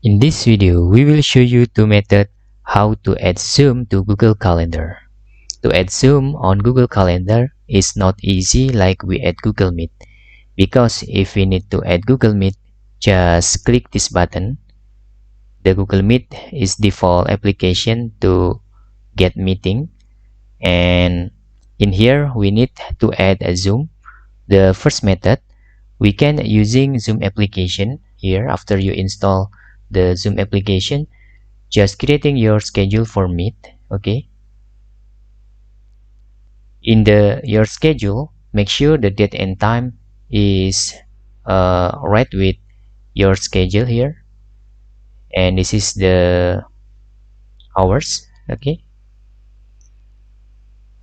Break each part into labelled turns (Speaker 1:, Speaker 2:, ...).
Speaker 1: In this video, we will show you two methods how to add Zoom to Google Calendar. To add Zoom on Google Calendar is not easy like we add Google Meet, because if we need to add Google Meet, just click this button. The Google Meet is default application to get meeting, and in here we need to add a Zoom. The first method, we can using Zoom application here. After you install the Zoom application, just creating your schedule for Meet. Okay, in your schedule, make sure the date and time is right with your schedule here, and this is the hours. Okay,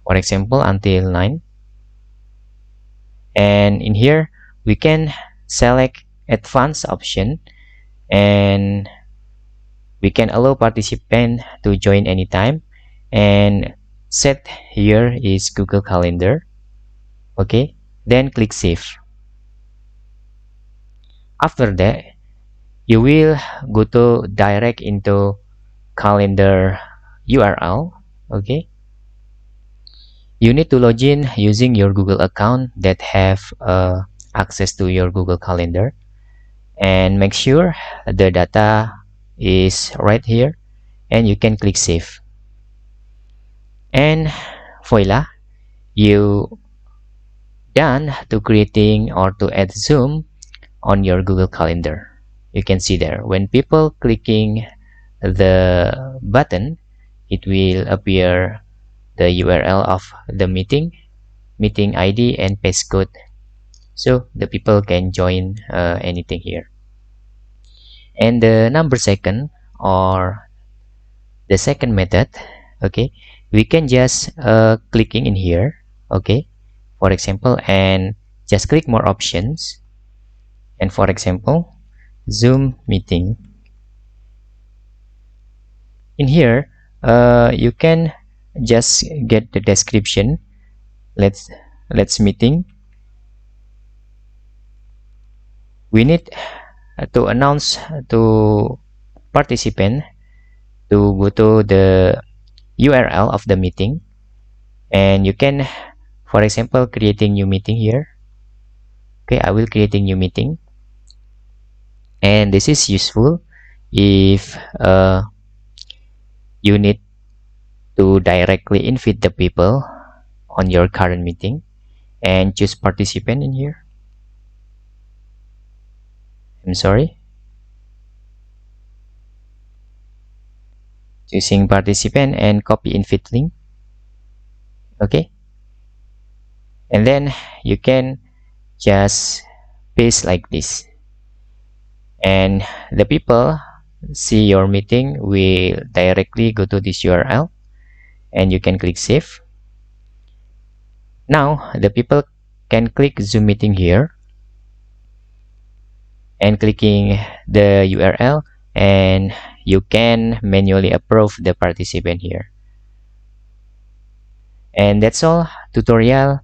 Speaker 1: for example until 9, and in here we can select advanced option, and we can allow participant to join anytime, and set here is Google Calendar. Okay, then click save. After that, you will go to direct into calendar URL. Okay, you need to log in using your Google account that have access to your Google Calendar, and make sure the data is right here, and you can click save. And voila, you done to creating or to add Zoom on your Google Calendar. You can see there when people clicking the button, it will appear the URL of the meeting ID and passcode, so the people can join anything here. And the number second, or the second method, okay, we can just clicking in here. Okay, for example, and just click more options, and for example Zoom meeting. In here you can just get the description. Let's meeting. We need to announce to participant to go to the URL of the meeting, and you can, for example, creating new meeting here. Okay, I will create a new meeting, and this is useful if you need to directly invite the people on your current meeting, and choose participant in here. I'm sorry, choosing participant and copy invite link. Okay, and then you can just paste like this, and the people see your meeting will directly go to this URL, and you can click save. Now the people can click Zoom meeting here, and clicking the URL, and you can manually approve the participant here. And that's all tutorial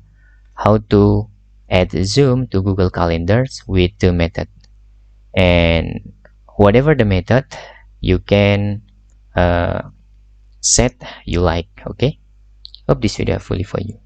Speaker 1: how to add Zoom to Google Calendars with two methods. And whatever the method, you can set you like. Okay, hope this video helpful for you.